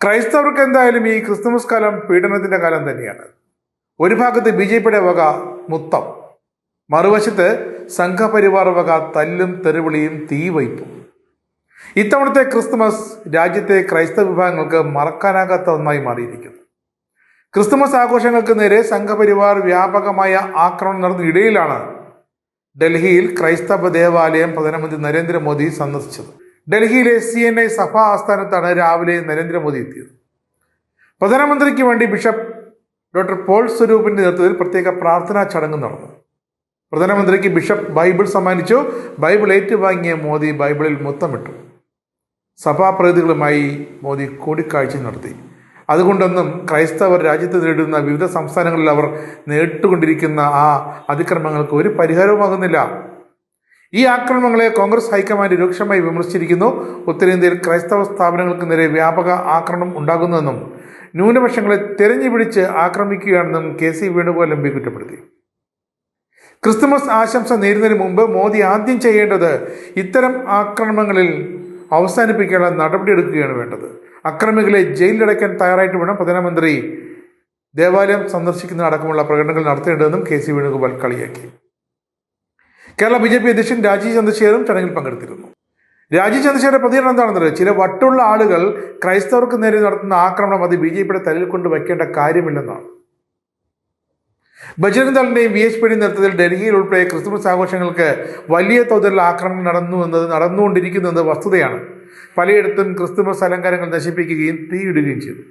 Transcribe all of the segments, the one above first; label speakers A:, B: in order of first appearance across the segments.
A: ക്രൈസ്തവർക്ക് എന്തായാലും ഈ ക്രിസ്തുമസ് കാലം പീഡനത്തിന്റെ കാലം തന്നെയാണ്. ഒരു ഭാഗത്ത് BJPയുടെ വക മുത്തം, മറുവശത്ത് സംഘപരിവാർ വക തല്ലും തെറിവിളിയും തീവയ്പും. ഇത്തവണത്തെ ക്രിസ്തുമസ് രാജ്യത്തെ ക്രൈസ്തവ വിഭാഗങ്ങൾക്ക് മറക്കാനാകാത്ത ഒന്നായി മാറിയിരിക്കുന്നു. ക്രിസ്തുമസ് ആഘോഷങ്ങൾക്ക് നേരെ സംഘപരിവാർ വ്യാപകമായ ആക്രമണം നടന്ന ഇടയിലാണ് ഡൽഹിയിൽ ക്രൈസ്തവ ദേവാലയം പ്രധാനമന്ത്രി നരേന്ദ്രമോദി സന്ദർശിച്ചത്. ഡൽഹിയിലെ CNI സഭാ ആസ്ഥാനത്താണ് രാവിലെ നരേന്ദ്രമോദി എത്തിയത്. പ്രധാനമന്ത്രിക്ക് വേണ്ടി ബിഷപ്പ് ഡോക്ടർ പോൾ സ്വരൂപിന്റെ നേതൃത്വത്തിൽ പ്രത്യേക പ്രാർത്ഥനാ ചടങ്ങ് നടന്നു. പ്രധാനമന്ത്രിക്ക് ബിഷപ്പ് ബൈബിൾ സമ്മാനിച്ചു. ബൈബിൾ ഏറ്റുവാങ്ങിയ മോദി ബൈബിളിൽ മുത്തമിട്ടു. സഭാപ്രതിനിധികളുമായി മോദി കൂടിക്കാഴ്ച നടത്തി. അതുകൊണ്ടൊന്നും ക്രൈസ്തവർ രാജ്യത്ത് നേരിടുന്ന വിവിധ സംസ്ഥാനങ്ങളിൽ അവർ നേരിട്ടുകൊണ്ടിരിക്കുന്ന ആ അതിക്രമങ്ങൾക്ക് ഒരു പരിഹാരവുമാകുന്നില്ല. ഈ ആക്രമണങ്ങളെ കോൺഗ്രസ് ഹൈക്കമാൻഡ് രൂക്ഷമായി വിമർശിച്ചിരിക്കുന്നു. ഉത്തരേന്ത്യയിൽ ക്രൈസ്തവ സ്ഥാപനങ്ങൾക്ക് നേരെ വ്യാപക ആക്രമണം ഉണ്ടാകുന്നുവെന്നും ന്യൂനപക്ഷങ്ങളെ തെരഞ്ഞുപിടിച്ച് ആക്രമിക്കുകയാണെന്നും KC വേണുഗോപാൽ MP കുറ്റപ്പെടുത്തി. ക്രിസ്തുമസ് ആശംസ നേരുന്നതിന് മുമ്പ് മോദി ആദ്യം ചെയ്യേണ്ടത് ഇത്തരം ആക്രമണങ്ങളിൽ അവസാനിപ്പിക്കാനുള്ള നടപടിയെടുക്കുകയാണ് വേണ്ടത്. അക്രമികളെ ജയിലിലടയ്ക്കാൻ തയ്യാറായിട്ട് വേണം പ്രധാനമന്ത്രി ദേവാലയം സന്ദർശിക്കുന്ന അടക്കമുള്ള പ്രകടനങ്ങൾ നടത്തേണ്ടതെന്നും KC വേണുഗോപാൽ കളിയാക്കി. കേരള BJP അധ്യക്ഷൻ രാജീവ് ചന്ദ്രശേഖറും ചടങ്ങിൽ പങ്കെടുത്തിരുന്നു. രാജീവ് ചന്ദ്രശേഖരുടെ പ്രതികരണം എന്താണെന്നത്, ചില വട്ടുള്ള ആളുകൾ ക്രൈസ്തവർക്ക് നേരെ നടത്തുന്ന ആക്രമണം അത് BJPയുടെ തലയിൽ കൊണ്ട് വയ്ക്കേണ്ട കാര്യമില്ലെന്നാണ്. ബജ്രംഗ് ദളിന്റെയും VHPയുടെയും നേതൃത്വത്തിൽ ഡൽഹിയിൽ ഉൾപ്പെടെ ക്രിസ്തുമസ് ആഘോഷങ്ങൾക്ക് വലിയ തോതിലുള്ള ആക്രമണം നടന്നുകൊണ്ടിരിക്കുന്നത് വസ്തുതയാണ്. പലയിടത്തും ക്രിസ്തുമസ് അലങ്കാരങ്ങൾ നശിപ്പിക്കുകയും തീയിടുകയും ചെയ്തു.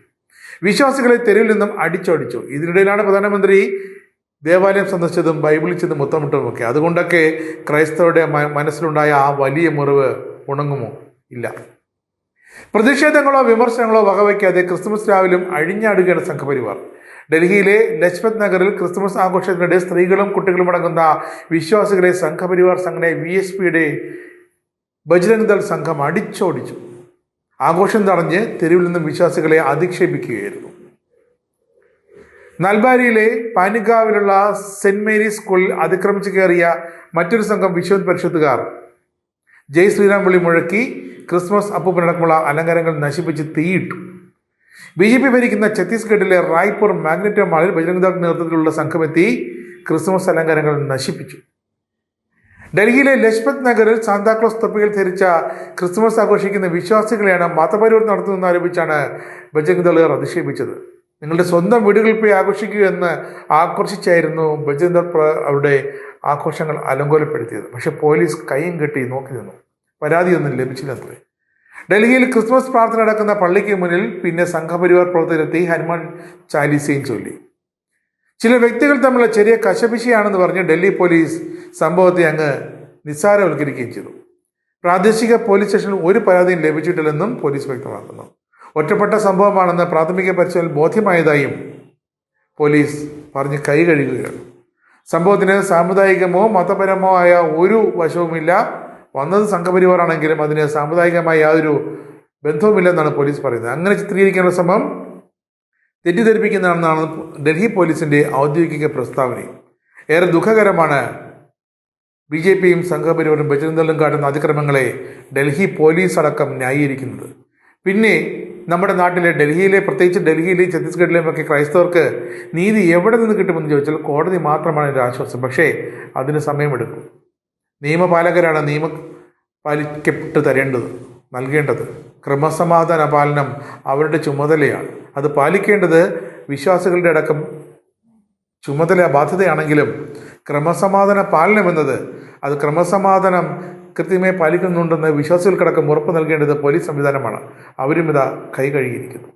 A: വിശ്വാസികളെ തെരുവിൽ നിന്നും അടിച്ചോടിച്ചു. ഇതിനിടയിലാണ് പ്രധാനമന്ത്രി ദേവാലയം സന്ദർശിച്ചതും ബൈബിളിൽ ചെന്ന് മുത്തമിട്ടതുമൊക്കെ. അതുകൊണ്ടൊക്കെ ക്രൈസ്തവരുടെ മനസ്സിലുണ്ടായ ആ വലിയ മുറിവ് ഉണങ്ങുമോ? ഇല്ല. പ്രതിഷേധങ്ങളോ വിമർശനങ്ങളോ വകവയ്ക്കാതെ ക്രിസ്തുമസ് രാവിലും അഴിഞ്ഞാടുകയാണ് സംഘപരിവാർ. ഡൽഹിയിലെ ലജ്പത് നഗറിൽ ക്രിസ്തുമസ് ആഘോഷത്തിനിടെ സ്ത്രീകളും കുട്ടികളും അടങ്ങുന്ന വിശ്വാസികളെ സംഘപരിവാർ സംഘടന VHPയുടെ ബജ്രംഗ് ദൾ സംഘം അടിച്ചോടിച്ചു. ആഘോഷം തടഞ്ഞ് തെരുവിൽ നിന്നും വിശ്വാസികളെ അധിക്ഷേപിക്കുകയായിരുന്നു. നൽബാരിയിലെ പാനിഗാവിലുള്ള സെന്റ് മേരീസ് സ്കൂളിൽ അതിക്രമിച്ചു കയറിയ മറ്റൊരു സംഘം വിശ്വ പരിഷത്തുകാർ ജയ് ശ്രീറാം വിളി മുഴക്കി ക്രിസ്മസ് അപ്പൂപ്പനടക്കമുള്ള അലങ്കാരങ്ങൾ നശിപ്പിച്ച് തീയിട്ടു. BJP ഭരിക്കുന്ന ഛത്തീസ്ഗഡിലെ റായ്പൂർ മാഗ്നറ്റോ മാളിൽ ബജ്രംഗ് ദൾ നേതൃത്വത്തിലുള്ള സംഘമെത്തി ക്രിസ്മസ് അലങ്കാരങ്ങൾ നശിപ്പിച്ചു. ഡൽഹിയിലെ ലജ്പത് നഗറിൽ സാന്താക്ലോസ് തൊപ്പികൾ ധരിച്ച ക്രിസ്മസ് ആഘോഷിക്കുന്ന വിശ്വാസികളെയാണ് മതപരിവർത്തനം നടത്തുന്നതെന്ന് ആരോപിച്ചാണ് ബജ്രംഗ് ദളുകാർ അധിക്ഷേപിച്ചത്. നിങ്ങളുടെ സ്വന്തം വീടുകളിൽ പോയി ആഘോഷിക്കുക എന്ന് ആക്രോശിച്ചായിരുന്നു ബജ്രംഗ് ദൾ അവരുടെ ആഘോഷങ്ങൾ അലങ്കോലപ്പെടുത്തിയത്. പക്ഷെ പോലീസ് കൈയും കെട്ടി നോക്കി നിന്നു. പരാതിയൊന്നും ലഭിച്ചില്ലത്രേ. ഡൽഹിയിൽ ക്രിസ്മസ് പ്രാർത്ഥന നടക്കുന്ന പള്ളിക്ക് മുന്നിൽ പിന്നെ സംഘപരിവാർ പ്രവർത്തകരെത്തി ഹനുമാൻ ചാലീസയും ചൊല്ലി. ചില വ്യക്തികൾ തമ്മിലുള്ള ചെറിയ കശപിശയാണെന്ന് പറഞ്ഞ് ഡൽഹി പോലീസ് സംഭവത്തെ അങ്ങ് നിസ്സാരവൽക്കരിക്കുകയും ചെയ്തു. പ്രാദേശിക പോലീസ് സ്റ്റേഷനിൽ ഒരു പരാതിയും ലഭിച്ചിട്ടില്ലെന്നും പോലീസ് വ്യക്തമാക്കുന്നു. ഒറ്റപ്പെട്ട സംഭവമാണെന്ന് പ്രാഥമിക പരിശോധനയിൽ ബോധ്യമായതായും പോലീസ് പറഞ്ഞ് കൈ കഴുകുകയാണ്. സംഭവത്തിന് സാമുദായികമോ മതപരമോ ആയ ഒരു വശവുമില്ല. വന്നത് സംഘപരിവാറാണെങ്കിലും അതിന് സാമുദായികമായ യാതൊരു ബന്ധവുമില്ലെന്നാണ് പോലീസ് പറയുന്നത്. അങ്ങനെ ചിത്രീകരിക്കാനുള്ള ശ്രമം തെറ്റിദ്ധരിപ്പിക്കുന്നതാണെന്നാണ് ഡൽഹി പോലീസിന്റെ ഔദ്യോഗിക പ്രസ്താവനയും. ഏറെ ദുഃഖകരമാണ് BJPയും സംഘപരിവാറും ബജ്രംഗ് ദളും കാട്ടുന്ന അതിക്രമങ്ങളെ ഡൽഹി പോലീസ് അടക്കം ന്യായീകരിക്കുന്നത്. പിന്നെ നമ്മുടെ നാട്ടിലെ പ്രത്യേകിച്ച് ഡൽഹിയിലെയും ഛത്തീസ്ഗഡിലെയും ഒക്കെ ക്രൈസ്തവർക്ക് നീതി എവിടെ നിന്ന് കിട്ടുമെന്ന് ചോദിച്ചാൽ കോടതി മാത്രമാണ് എൻ്റെ ആശ്വാസം. പക്ഷേ അതിന് സമയമെടുക്കും. നിയമപാലകരാണ് നിയമം പാലിക്കപ്പെട്ട് നൽകേണ്ടത്. ക്രമസമാധാന പാലനം അവരുടെ ചുമതലയാണ്. അത് പാലിക്കേണ്ടത് വിശ്വാസികളുടെ അടക്കം ബാധ്യതയാണെങ്കിലും ക്രമസമാധാന പാലനം എന്നത് അത് ക്രമസമാധാനം കൃത്യമായി പാലിക്കുന്നുണ്ടെന്ന് വിശ്വാസികൾക്കടക്കം ഉറപ്പ് നൽകേണ്ടത് പോലീസ് സംവിധാനമാണ്. അവരും ഇതാ കൈ കഴുകിയിരിക്കുന്നു.